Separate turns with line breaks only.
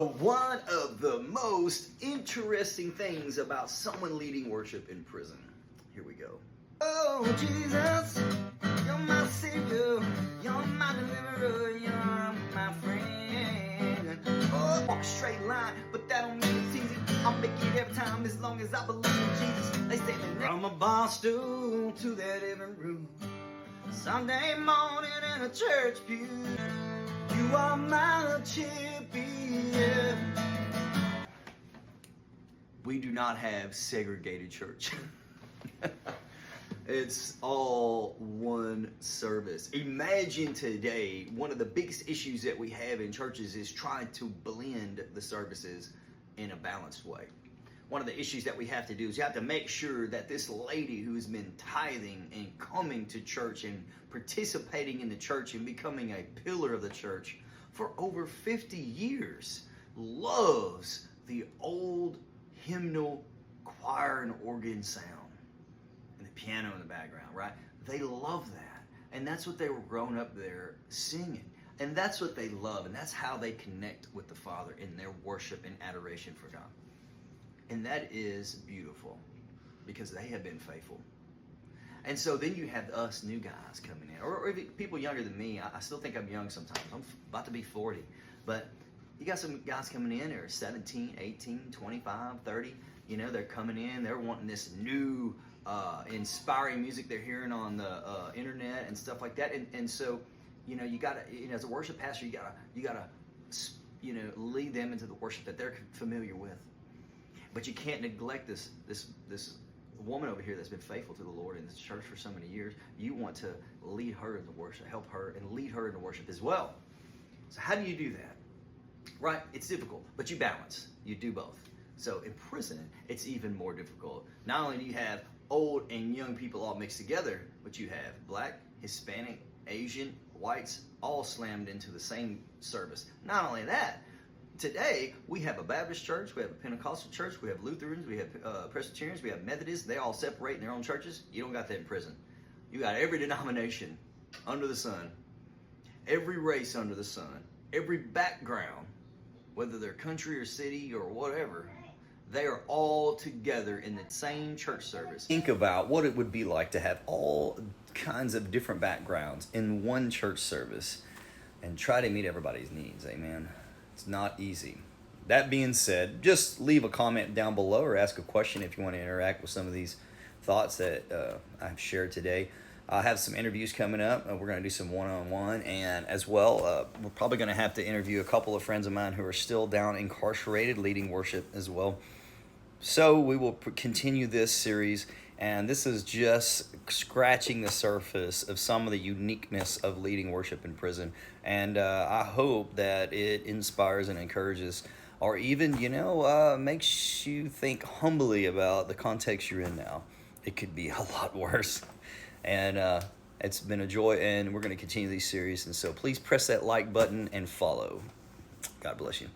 One of the most interesting things about someone leading worship in prison. Here we go. Oh, Jesus, you're my Savior, you're my deliverer, you're my friend. Oh, walk a straight line, but that don't mean it's easy. I'll make it every time as long as I believe in Jesus. They say that from a bar stool to that living room, Sunday morning in a church pew, you are my champion. We do not have segregated church. It's all one service. Imagine today, one of the biggest issues that we have in churches is trying to blend the services in a balanced way. One of the issues that we have to do is you have to make sure that this lady who's been tithing and coming to church and participating in the church and becoming a pillar of the church for over 50 years loves the old hymnal choir and organ sound and the piano in the background, right? They love that. And that's what they were growing up there singing. And that's what they love. And that's how they connect with the Father in their worship and adoration for God. And that is beautiful because they have been faithful. And so then you have us new guys coming in, or even people younger than me. I still think I'm young sometimes. I'm about to be 40. But you got some guys coming in, they're 17, 18, 25, 30. You know, they're coming in, they're wanting this new inspiring music they're hearing on the internet and stuff like that. And so, you know, you gotta, you know, as a worship pastor, you gotta, you know, lead them into the worship that they're familiar with. But you can't neglect this woman over here that's been faithful to the Lord in this church for so many years. You want to lead her into worship, help her, and lead her into worship as well. So how do you do that? Right? It's difficult, but you balance. You do both. So in prison, it's even more difficult. Not only do you have old and young people all mixed together, but you have black, Hispanic, Asian, whites, all slammed into the same service. Not only that, today, we have a Baptist church, we have a Pentecostal church, we have Lutherans, we have Presbyterians, we have Methodists. They all separate in their own churches. You don't got that in prison. You got every denomination under the sun, every race under the sun, every background, whether they're country or city or whatever, they are all together in the same church service. Think about what it would be like to have all kinds of different backgrounds in one church service and try to meet everybody's needs. Amen. It's not easy. That being said, just leave a comment down below or ask a question if you want to interact with some of these thoughts that I've shared today. I have some interviews coming up. We're going to do some one-on-one, and as well, we're probably going to have to interview a couple of friends of mine who are still down incarcerated, leading worship as well. So we will continue this series, and this is just scratching the surface of some of the uniqueness of leading worship in prison. And I hope that it inspires and encourages, or even, you know, makes you think humbly about the context you're in now. It could be a lot worse. And it's been a joy, and we're going to continue these series. And so please press that like button and follow. God bless you.